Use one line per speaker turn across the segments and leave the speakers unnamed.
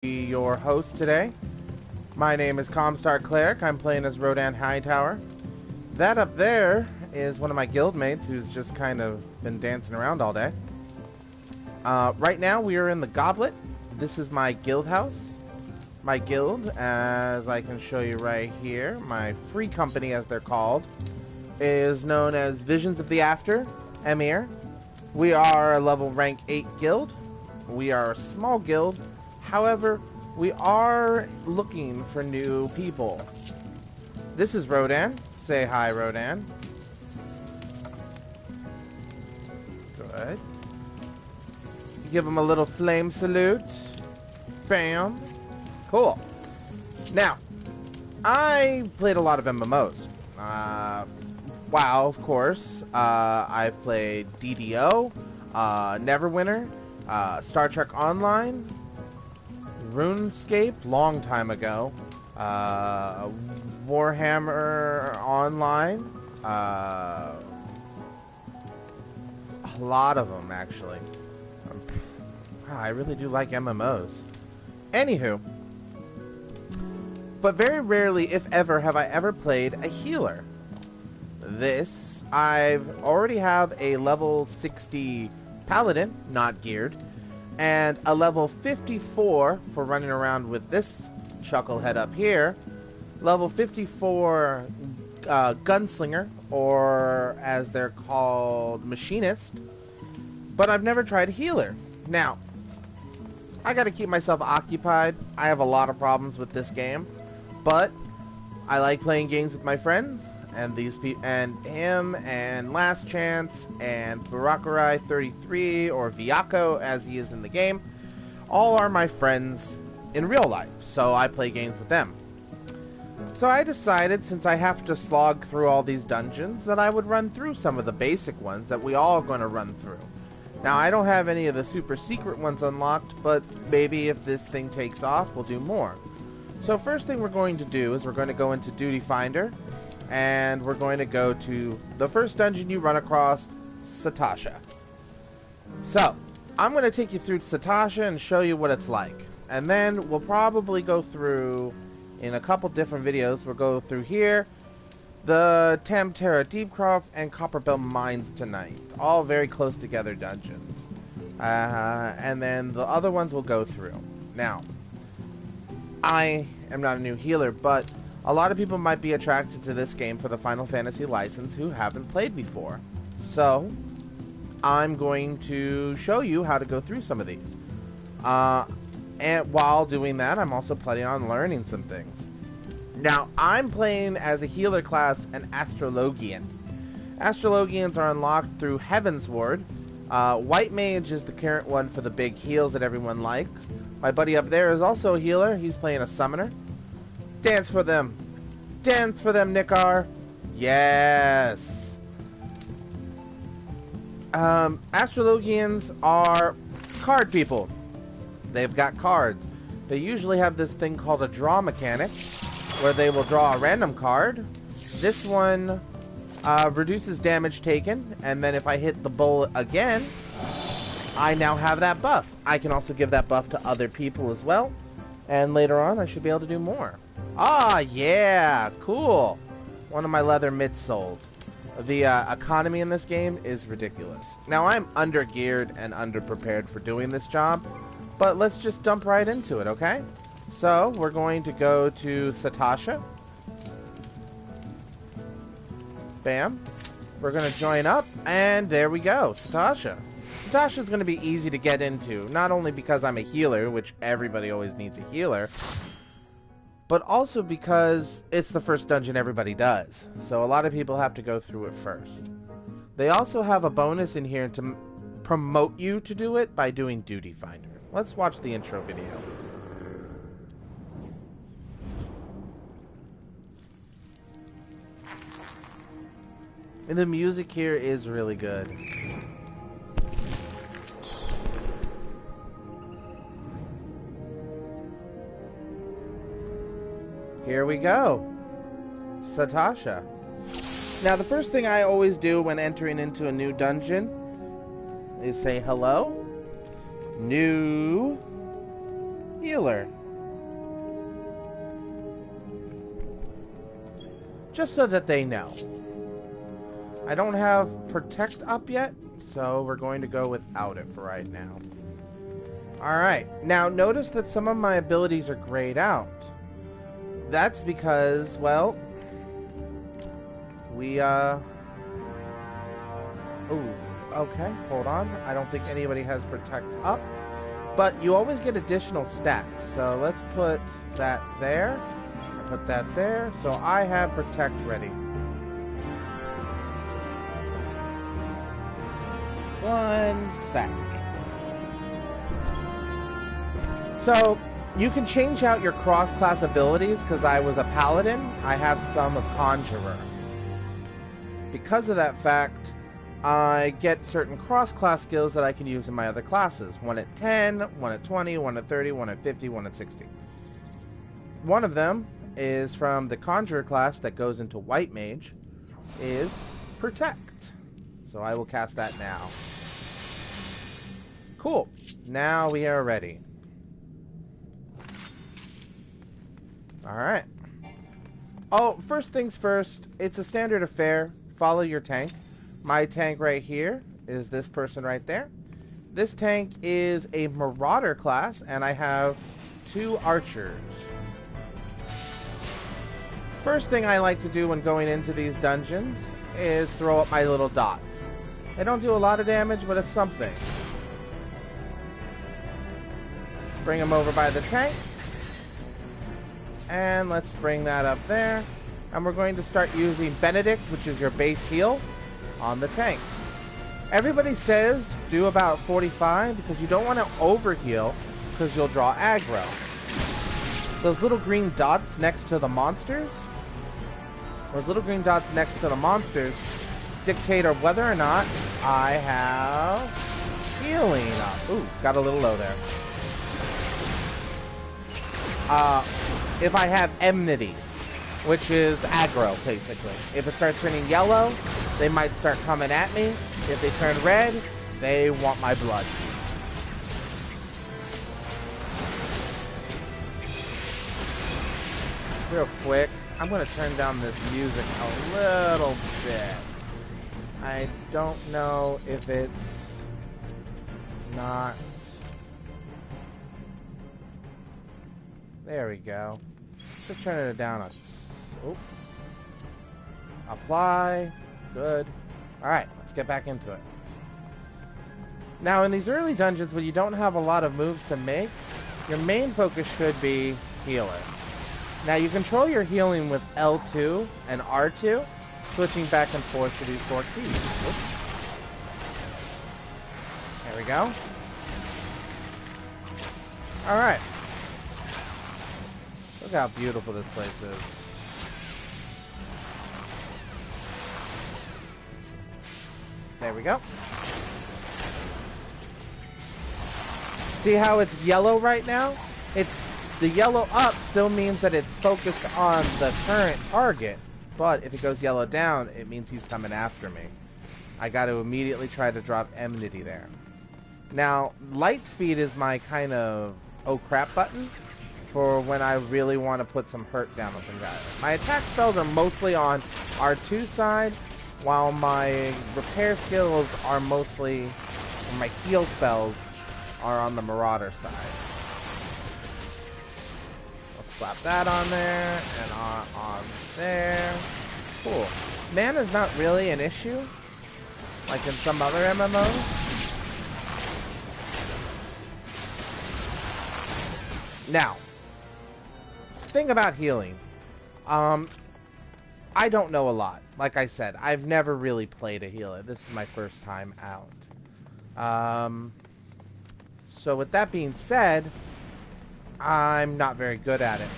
be your host today. My name is Comstar Cleric. I'm playing as Rodan Hightower. That up there is one of my guildmates who's just kind of been dancing around all day. Right now we are in the Goblet. This is my guild house. My guild, as I can show you right here, my free company as they're called, is known as Visions of the After, Emir. We are a level rank 8 guild. We are a small guild. However, we are looking for new people. This is Rodan. Say hi, Rodan. Good. Give him a little flame salute. Bam. Cool. Now, I played a lot of MMOs. WoW, of course. I've played DDO, Neverwinter, Star Trek Online, RuneScape, long time ago, Warhammer Online, a lot of them actually. I really do like MMOs. Anywho, but very rarely, if ever, have I ever played a healer. I've already have a level 60 paladin, not geared, and a level 54 for running around with this chucklehead up here, level 54 gunslinger, or as they're called, machinist, but I've never tried a healer. Now, I gotta keep myself occupied. I have a lot of problems with this game, but I like playing games with my friends, and these people, and him, and Last Chance, and Barakurai 33, or Viako as he is in the game, all are my friends in real life, so I play games with them. So I decided, since I have to slog through all these dungeons, that I would run through some of the basic ones that we all are going to run through. Now, I don't have any of the super secret ones unlocked, but maybe if this thing takes off, we'll do more. So first thing we're going to do is we're going to go into Duty Finder, and we're going to go to the first dungeon you run across, Satasha. So, I'm going to take you through Satasha and show you what it's like. And then we'll probably go through, in a couple different videos, we'll go through here, the Tamtera Deepcroft, and Copperbell Mines tonight. All very close together dungeons. And then the other ones we'll go through. Now, I am not a new healer, but a lot of people might be attracted to this game for the Final Fantasy license who haven't played before. So, I'm going to show you how to go through some of these. And while doing that, I'm also planning on learning some things. Now, I'm playing as a healer class, an Astrologian. Astrologians are unlocked through Heavensward. White Mage is the current one for the big heals that everyone likes. My buddy up there is also a healer. He's playing a summoner. Dance for them. Dance for them, Nickar. Yes. Astrologians are card people. They've got cards. They usually have this thing called a draw mechanic, where they will draw a random card. This one reduces damage taken, and then if I hit the bullet again, I now have that buff. I can also give that buff to other people as well, and later on I should be able to do more. Ah, yeah, cool. One of my leather mitts sold. The economy in this game is ridiculous. Now, I'm under-geared and under-prepared for doing this job, but let's just dump right into it, okay? So, we're going to go to Satasha. Bam. We're going to join up, and there we go, Satasha. Satasha's going to be easy to get into, not only because I'm a healer, which everybody always needs a healer, but also because it's the first dungeon everybody does. So a lot of people have to go through it first. They also have a bonus in here to promote you to do it by doing Duty Finder. Let's watch the intro video. And the music here is really good. Here we go. Satasha. Now, the first thing I always do when entering into a new dungeon is say hello. New healer. Just so that they know. I don't have protect up yet, so we're going to go without it for right now. Alright, now notice that some of my abilities are grayed out. That's because, well, we, ooh, okay, hold on. I don't think anybody has protect up, but you always get additional stats. So let's put that there, put that there, so I have protect ready. One sec. So, you can change out your cross-class abilities. Because I was a paladin, I have some of conjurer. Because of that fact, I get certain cross-class skills that I can use in my other classes. One at 10, one at 20, one at 30, one at 50, one at 60. One of them is from the conjurer class that goes into white mage, is protect. So I will cast that now. Cool. Now we are ready. Alright. Oh, first things first, it's a standard affair. Follow your tank. My tank right here is this person right there. This tank is a marauder class, and I have 2 archers. First thing I like to do when going into these dungeons is throw up my little dots. They don't do a lot of damage, but it's something. Bring them over by the tank. And let's bring that up there. And we're going to start using Benedict, which is your base heal, on the tank. Everybody says do about 45 because you don't want to overheal because you'll draw aggro. Those little green dots next to the monsters, dictate of whether or not I have healing up. Ooh, got a little low there. If I have enmity, which is aggro, basically. If it starts turning yellow, they might start coming at me. If they turn red, they want my blood. Real quick, I'm going to turn down this music a little bit. I don't know if it's not... There we go. Just turn it down a... Oh. Apply. Good. Alright, let's get back into it. Now, in these early dungeons, when you don't have a lot of moves to make, your main focus should be healing. Now, you control your healing with L2 and R2, switching back and forth to these 4 keys. Oops. There we go. Alright. Look how beautiful this place is. There we go. See how it's yellow right now? It's the yellow up still means that it's focused on the current target, but if it goes yellow down, it means he's coming after me. I got to immediately try to drop enmity there. Now, light speed is my kind of oh crap button for when I really want to put some hurt down on some guys. My attack spells are mostly on R2 side, while my repair skills are mostly, or my heal spells are on the marauder side. Let's slap that on there, and on there. Cool. Mana's not really an issue, like in some other MMOs. Now, thing about healing. I don't know a lot. Like I said, I've never really played a healer. This is my first time out. So with that being said, I'm not very good at it.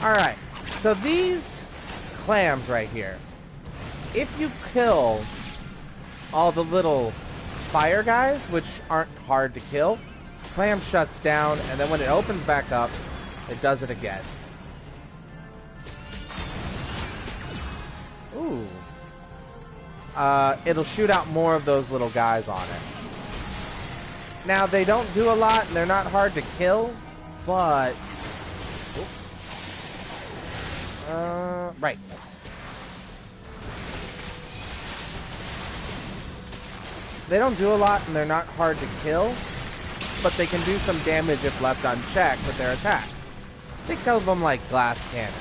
Alright, so these clams right here, if you kill all the little fire guys, which aren't hard to kill, clam shuts down, and then when it opens back up, it does it again. Ooh. It'll shoot out more of those little guys on it. Now, they don't do a lot, and they're not hard to kill, but... right. They don't do a lot, and they're not hard to kill, but they can do some damage if left unchecked with their attack. Think of them like glass cannons.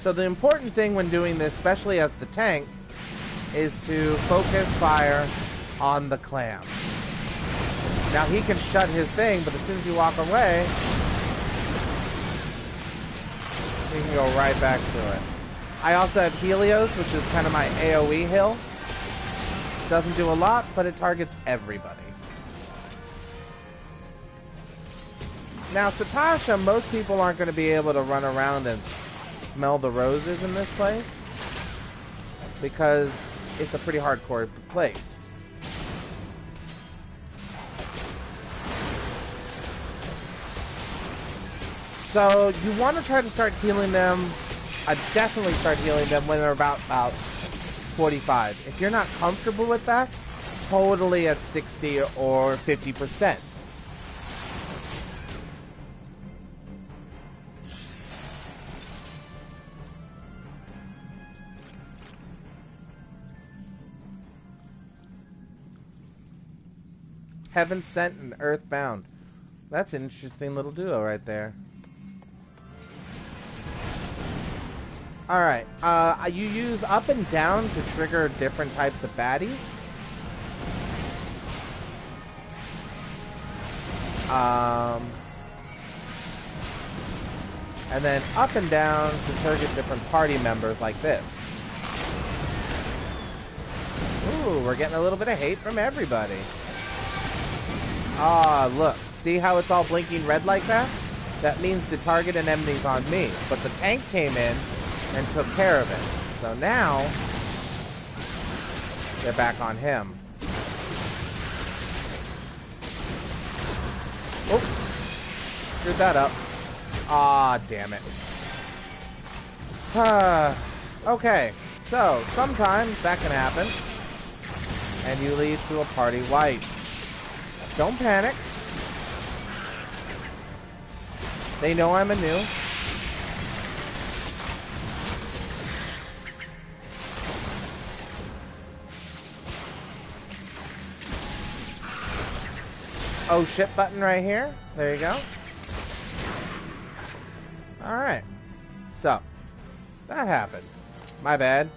So the important thing when doing this, especially as the tank, is to focus fire on the clam. Now he can shut his thing, but as soon as you walk away, you can go right back to it. I also have Helios, which is kind of my AoE hill. Doesn't do a lot, but it targets everybody. Now, Satasha, most people aren't going to be able to run around and smell the roses in this place, because it's a pretty hardcore place. So you want to try to start healing them. I definitely start healing them when they're about 45. If you're not comfortable with that, totally at 60 or 50%. Heaven Sent and Earthbound. That's an interesting little duo right there. Alright, you use up and down to trigger different types of baddies. And then up and down to target different party members like this. Ooh, we're getting a little bit of hate from everybody. Ah, look. See how it's all blinking red like that? That means the target and enemy's on me. But the tank came in and took care of it. So now, they're back on him. Oh, screwed that up. Ah, damn it. Okay, so sometimes that can happen, and you lead to a party wipe. Don't panic. They know I'm a new. Oh shit button right here. There you go. Alright. So, that happened. My bad.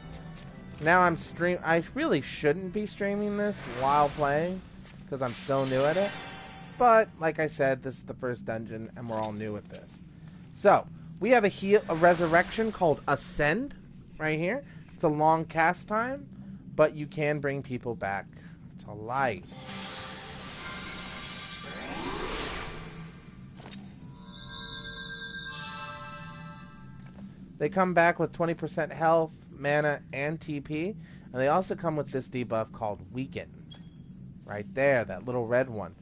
Now I'm I really shouldn't be streaming this while playing, because I'm so new at it. But, like I said, this is the first dungeon, and we're all new at this. So, we have a resurrection called Ascend, right here. It's a long cast time, but you can bring people back to life. They come back with 20% health, mana, and TP. And they also come with this debuff called Weakened. Right there, that little red one.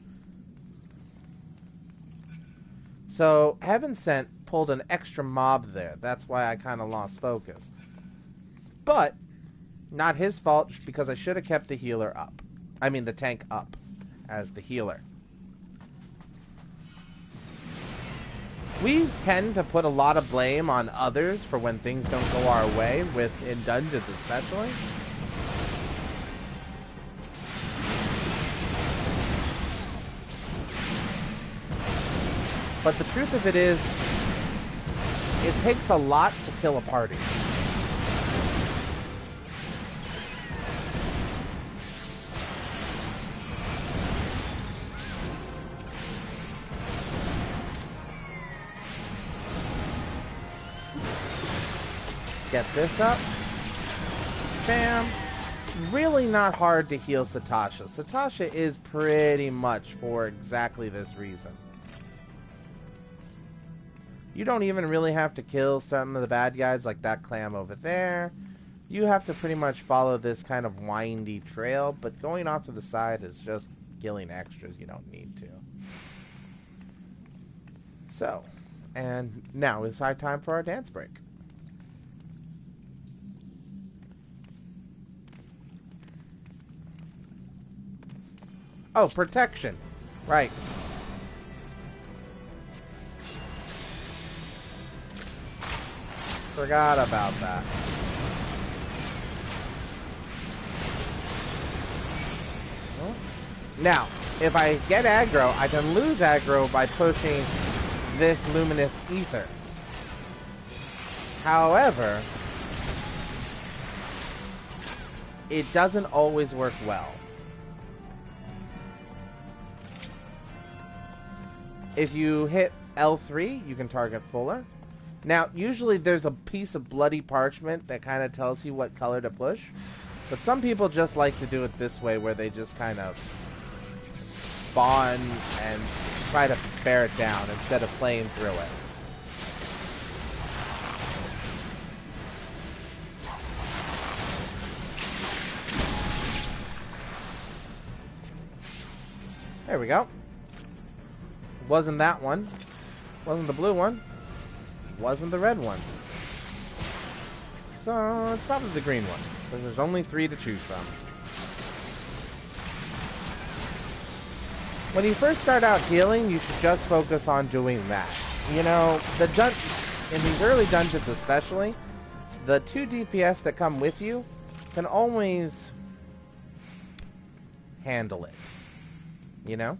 So, Heaven Sent pulled an extra mob there. That's why I kind of lost focus. But, not his fault, because I should have kept the healer up. I mean, the tank up as the healer. We tend to put a lot of blame on others for when things don't go our way, in dungeons especially. But the truth of it is, it takes a lot to kill a party. Get this up. Bam. Really not hard to heal Satasha. Satasha is pretty much for exactly this reason. You don't even really have to kill some of the bad guys like that clam over there. You have to pretty much follow this kind of windy trail, but going off to the side is just killing extras you don't need to. So, and now it's our time for our dance break. Oh, protection. Right. Forgot about that. Now, if I get aggro, I can lose aggro by pushing this luminous ether. However, it doesn't always work well. If you hit L3, you can target Fuller. Now, usually there's a piece of bloody parchment that kind of tells you what color to push. But some people just like to do it this way, where they just kind of spawn and try to bear it down instead of playing through it. There we go. Wasn't that one. Wasn't the blue one. Wasn't the red one. So it's probably the green one, because there's only 3 to choose from. When you first start out healing, you should just focus on doing that. You know, in these early dungeons especially, the 2 DPS that come with you can always handle it. You know?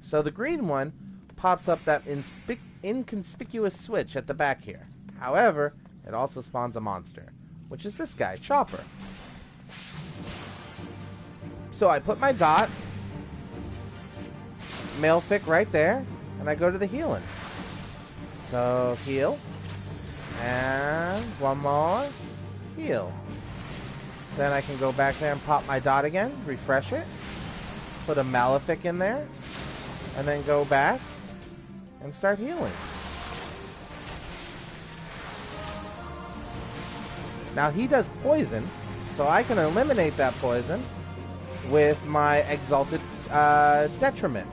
So the green one pops up that inconspicuous switch at the back here. However, it also spawns a monster, which is this guy, Chopper. So I put my dot, Malefic right there, and I go to the healing. So heal, and one more, heal. Then I can go back there and pop my dot again, refresh it, put a Malefic in there, and then go back and start healing. Now he does poison, so I can eliminate that poison with my Exalted Detriment.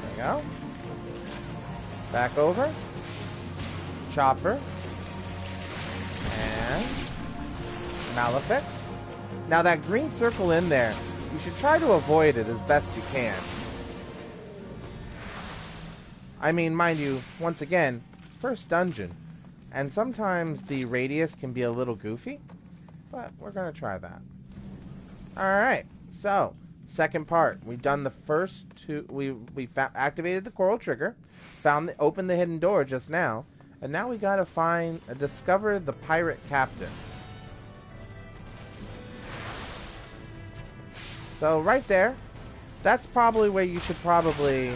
There we go. Back over. Chopper. And Malefic. Now that green circle in there, you should try to avoid it as best you can. I mean, mind you, once again, first dungeon. And sometimes the radius can be a little goofy, but we're going to try that. Alright, so, second part. We've done the first 2, we activated the coral trigger, opened the hidden door just now, and now we got to discover the pirate captain. So right there, that's probably where you should probably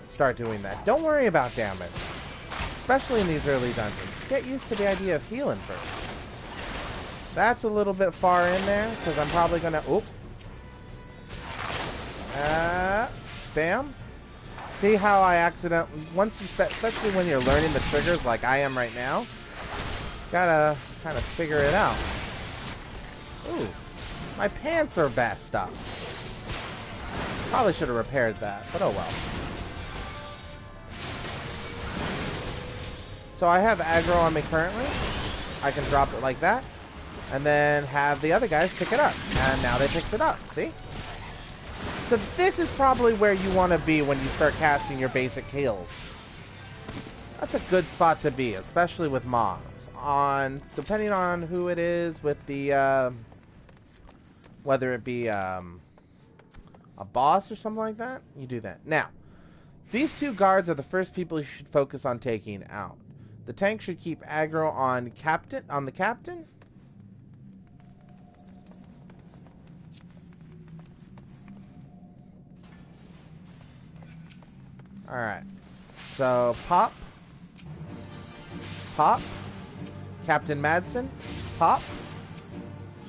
start doing that. Don't worry about damage, especially in these early dungeons. Get used to the idea of healing first. That's a little bit far in there, because I'm probably going to... Oop. Bam. See how I accidentally... especially when you're learning the triggers like I am right now, gotta kind of figure it out. Ooh. My pants are messed up. Probably should have repaired that, but oh well. So I have aggro on me currently. I can drop it like that. And then have the other guys pick it up. And now they picked it up, see? So this is probably where you want to be when you start casting your basic heals. That's a good spot to be, especially with mobs. Depending on who it is with the... whether it be a boss or something like that, you do that. Now, these 2 guards are the first people you should focus on taking out. The tank should keep aggro on the captain. Alright. So, pop. Pop. Captain Madsen. Pop.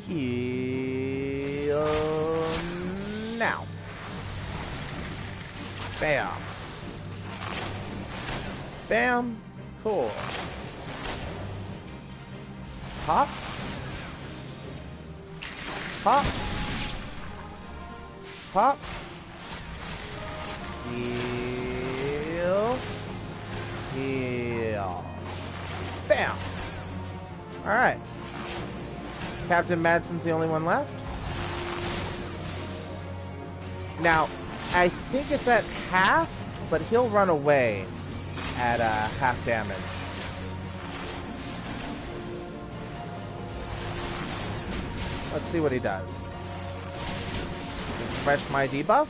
Heal now. Bam. Bam. Cool. Pop. Pop. Pop. Heal. Heal. Bam. Alright. Captain Madsen's the only one left. Now, I think it's at half, but he'll run away at half damage. Let's see what he does. Refresh my debuff.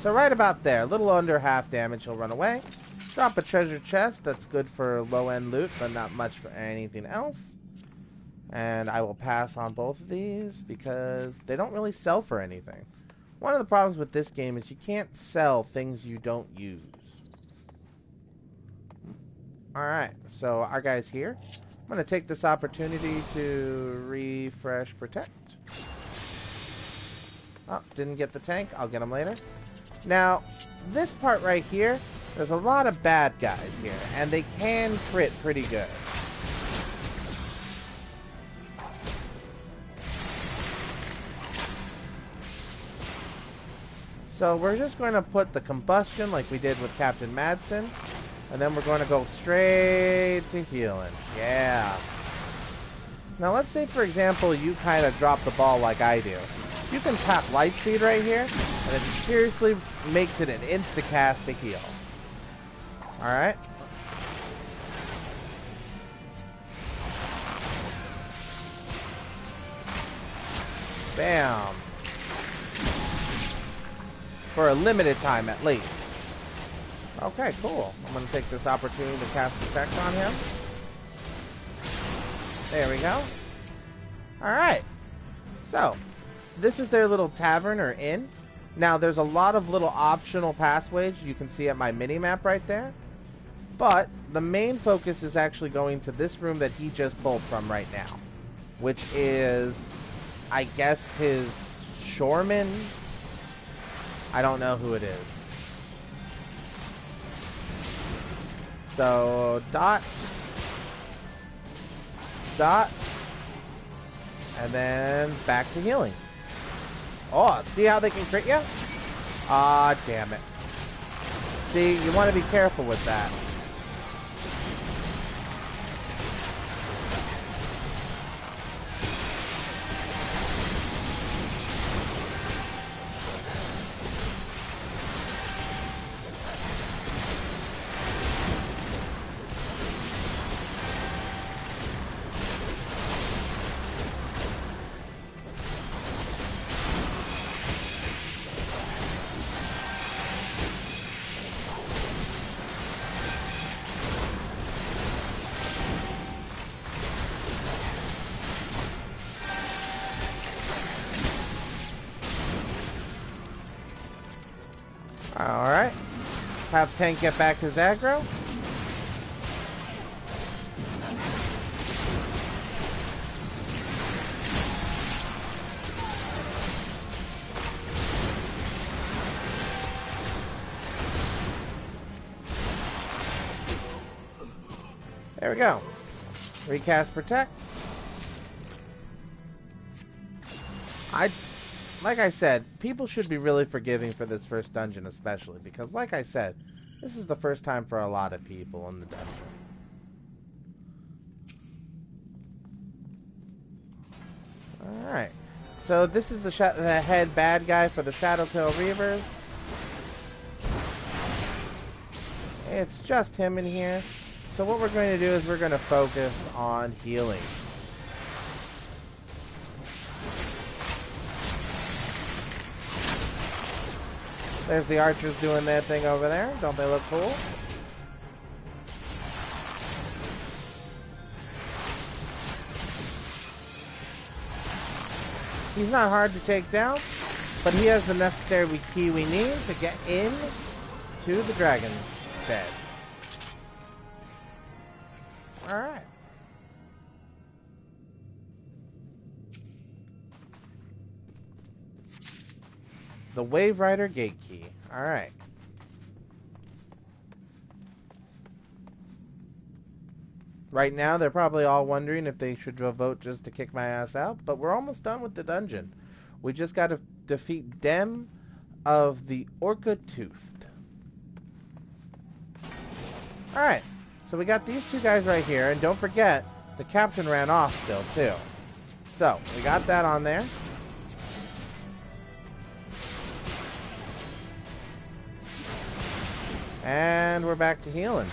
So right about there, a little under half damage, he'll run away. Drop a treasure chest, that's good for low-end loot, but not much for anything else. And I will pass on both of these because they don't really sell for anything. One of the problems with this game is you can't sell things you don't use. Alright, so our guy's here. I'm going to take this opportunity to refresh protect. Oh, didn't get the tank. I'll get him later. Now, this part right here, there's a lot of bad guys here, and they can crit pretty good. So we're just going to put the combustion like we did with Captain Madsen, and then we're going to go straight to healing. Yeah. Now let's say, for example, you kind of drop the ball like I do. You can tap light speed right here, and it seriously makes it an insta-cast to heal. Alright. Bam. For a limited time, at least. Okay, cool. I'm going to take this opportunity to cast Protect on him. There we go. Alright. So, this is their little tavern or inn. Now, there's a lot of little optional pathways you can see at my mini-map right there. But, the main focus is actually going to this room that he just pulled from right now. Which is, I guess, his shoreman. I don't know who it is. So, dot, and then back to healing. Oh, see how they can crit you? Ah, damn it. See, you want to be careful with that. Alright. Have tank get back his aggro. There we go. Recast protect. Like I said, people should be really forgiving for this first dungeon especially, because like I said, this is the first time for a lot of people in the dungeon. Alright, so this is the head bad guy for the Shadowtail Reavers. It's just him in here. So what we're going to do is we're going to focus on healing. There's the archers doing their thing over there. Don't they look cool? He's not hard to take down, but he has the necessary key we need to get in to the dragon's bed. Alright. The Wave Rider Gate Key. Alright. Right now, they're probably all wondering if they should vote just to kick my ass out, but we're almost done with the dungeon. We just got to defeat Dem of the Orca Toothed. Alright, so we got these two guys right here, and don't forget, the captain ran off still, too. So, we got that on there. And we're back to healing.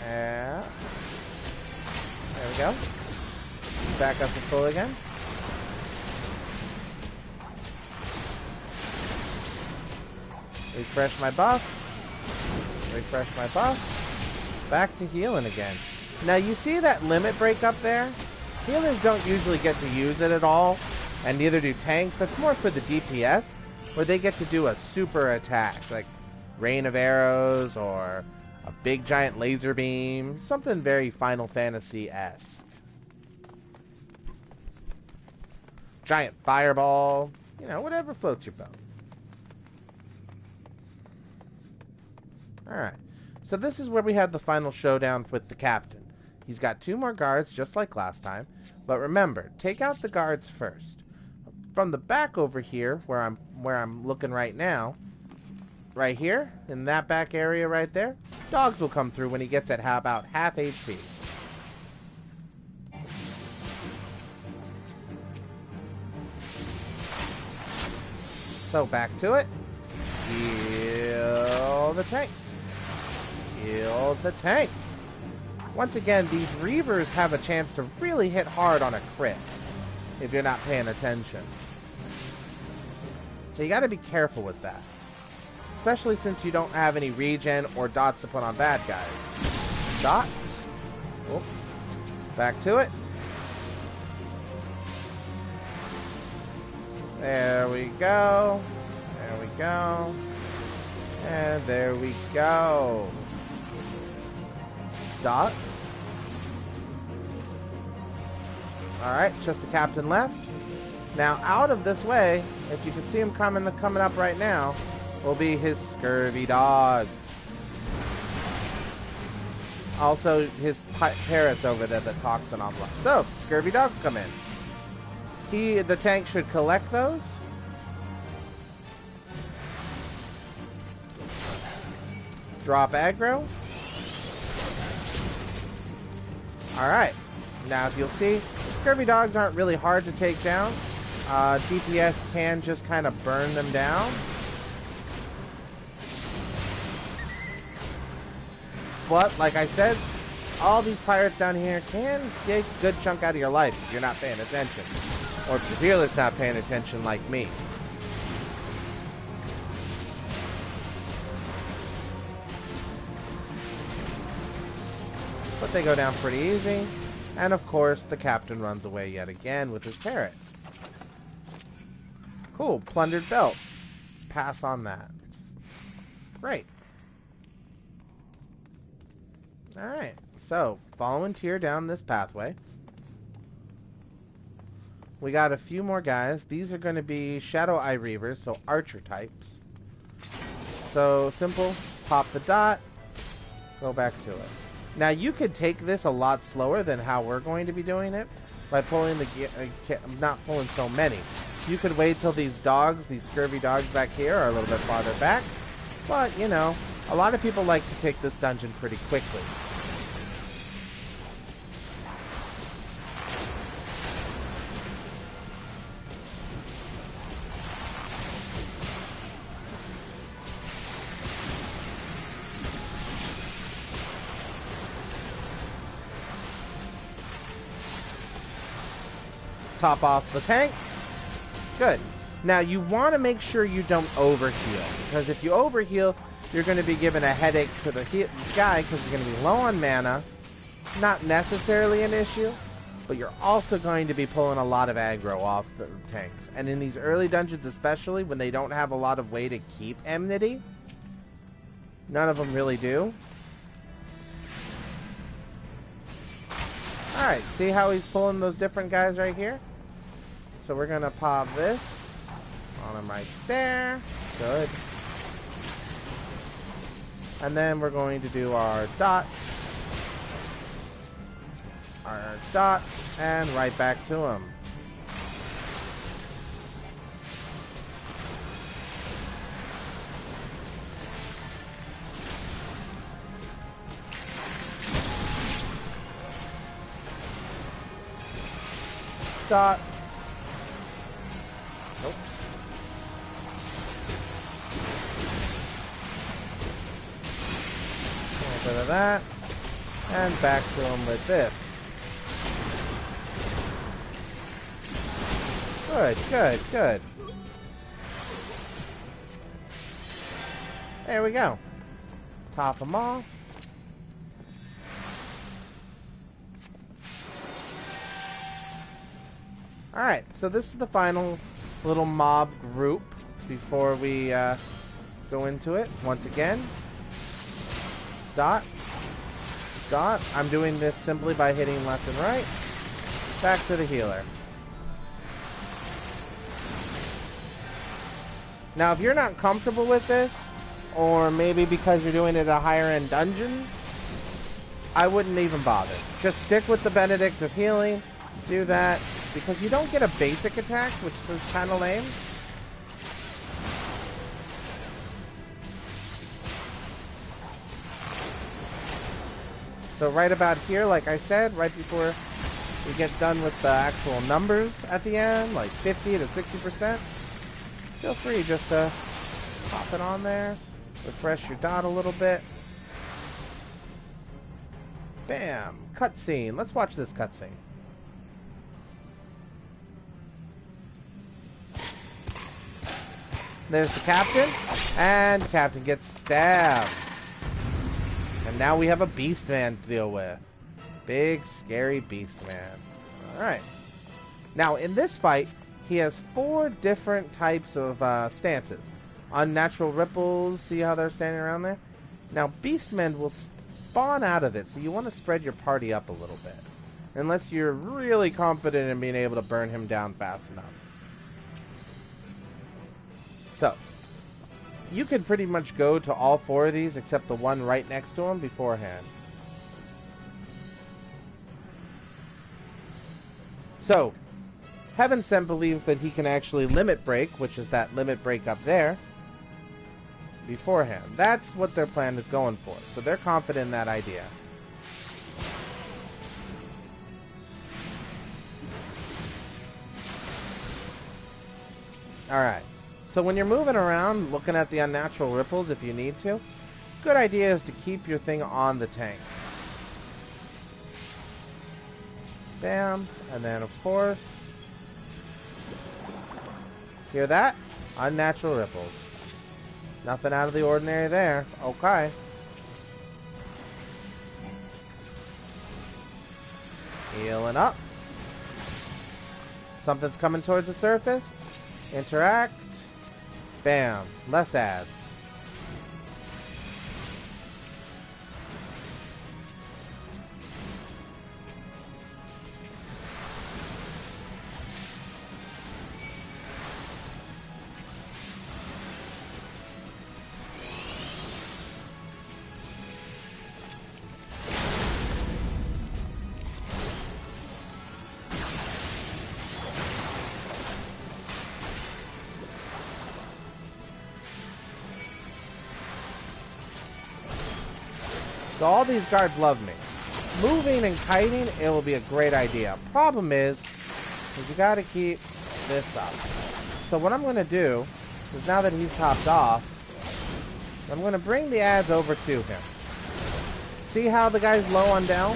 And there we go. Back up to full again. Refresh my buff. Refresh my buff. Back to healing again. Now you see that limit break up there? Healers don't usually get to use it at all, and neither do tanks. That's more for the DPS, where they get to do a super attack, like Rain of Arrows or a big giant laser beam, something very Final Fantasy-esque. Giant fireball, you know, whatever floats your boat. Alright, so this is where we had the final showdown with the captain. He's got 2 more guards, just like last time. But remember, take out the guards first. From the back over here, where I'm looking right now, right here, in that back area right there, dogs will come through when he gets at about half HP. So back to it. Heal the tank. Heal the tank. Once again, these Reavers have a chance to really hit hard on a crit if you're not paying attention. So you got to be careful with that. Especially since you don't have any regen or dots to put on bad guys. Dots. Oh. Back to it. There we go. There we go. And there we go. Dot. Alright, just the captain left. Now, out of this way, if you can see him coming up right now, will be his scurvy dogs. Also, his parrots over there that talks and all that. So, scurvy dogs come in. The tank should collect those. Drop aggro. Alright. Now, if you'll see, scurvy dogs aren't really hard to take down. DPS can just kind of burn them down. But, like I said, all these pirates down here can take a good chunk out of your life if you're not paying attention. Or if your healer's not paying attention like me. But they go down pretty easy. And of course, the captain runs away yet again with his parrot. Cool, plundered belt. Pass on that. Great. Alright, so, following Tyr down this pathway. We got a few more guys. These are going to be Shadow Eye Reavers, so archer types. So, simple. Pop the dot. Go back to it. Now, you could take this a lot slower than how we're going to be doing it. By pulling the... not pulling so many. You could wait till these dogs, these scurvy dogs back here, are a little bit farther back. But, you know, a lot of people like to take this dungeon pretty quickly. Top off the tank. Good. Now, you want to make sure you don't overheal, because if you overheal, you're going to be giving a headache to the guy, because you're going to be low on mana. Not necessarily an issue, but you're also going to be pulling a lot of aggro off the tanks. And in these early dungeons especially, when they don't have a lot of way to keep enmity, none of them really do. Alright, see how he's pulling those different guys right here? So we're going to pop this on him right there. Good. And then we're going to do our dot. Our dot. And right back to him. Dot. Nope. A little bit of that. And back to him with this. Good, good, good. There we go. Top them off. Alright, so this is the final little mob group before we go into it. Once again, dot, dot. I'm doing this simply by hitting left and right. Back to the healer. Now, if you're not comfortable with this, or maybe because you're doing it at a higher end dungeon, I wouldn't even bother. Just stick with the Benedict of healing. Do that. Because you don't get a basic attack, which is kind of lame. So right about here, like I said, right before we get done with the actual numbers at the end, like 50 to 60%, feel free just to pop it on there. Refresh your dot a little bit. Bam! Cutscene. Let's watch this cutscene. There's the captain, and the captain gets stabbed. And now we have a beast man to deal with. Big, scary beast man. Alright. Now, in this fight, he has 4 different types of stances. Unnatural ripples, see how they're standing around there? Now, beastmen will spawn out of it, so you want to spread your party up a little bit. Unless you're really confident in being able to burn him down fast enough. So, you can pretty much go to all 4 of these except the one right next to him beforehand. So, Heaven Sent believes that he can actually limit break, which is that limit break up there, beforehand. That's what their plan is going for. So they're confident in that idea. Alright. So when you're moving around, looking at the unnatural ripples if you need to, good idea is to keep your thing on the tank. Bam. And then, of course, hear that? Unnatural ripples. Nothing out of the ordinary there. Okay. Healing up. Something's coming towards the surface. Interact. Bam. Less ads. So all these guards love me. Moving and kiting, it will be a great idea. Problem is you gotta keep this up. So what I'm gonna do is, now that he's topped off, I'm gonna bring the ads over to him. See how the guy's low on down?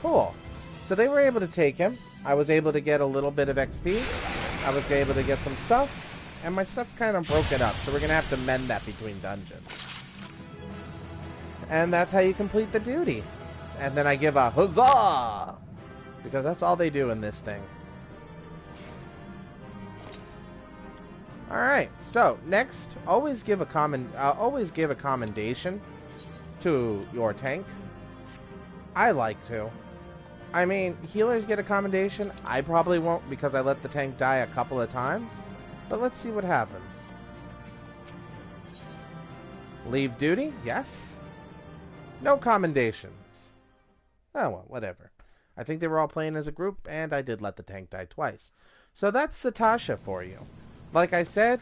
Cool. So they were able to take him. I was able to get a little bit of XP. I was able to get some stuff. And my stuff's kind of broken up, so we're gonna have to mend that between dungeons. And that's how you complete the duty. And then I give a huzzah! Because that's all they do in this thing. Alright, so next, always give a commendation to your tank. I like to. I mean, healers get a commendation. I probably won't because I let the tank die a couple of times. But let's see what happens. Leave duty? Yes. No commendations. Oh, well, whatever. I think they were all playing as a group, and I did let the tank die twice. So that's Satasha for you. Like I said,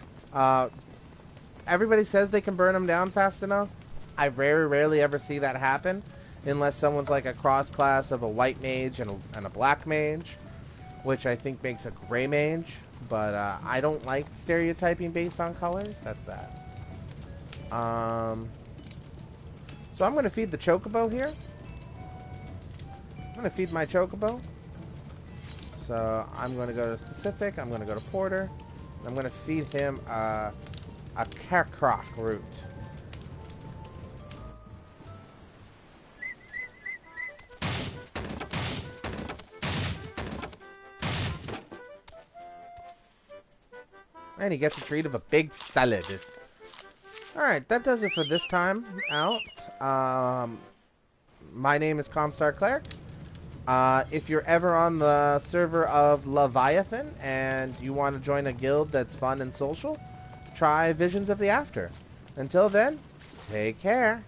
everybody says they can burn them down fast enough. I very rarely ever see that happen, unless someone's like a cross class of a white mage and a black mage, which I think makes a gray mage, but I don't like stereotyping based on colors. That's that. So I'm going to feed the chocobo here. I'm going to feed my chocobo. So I'm going to go to specific. I'm going to go to porter. I'm going to feed him a Kerkrock root. And he gets a treat of a big salad. Alright, that does it for this time out. My name is Comstar Cleric. If you're ever on the server of Leviathan and you want to join a guild that's fun and social, try Visions of the After. Until then, take care.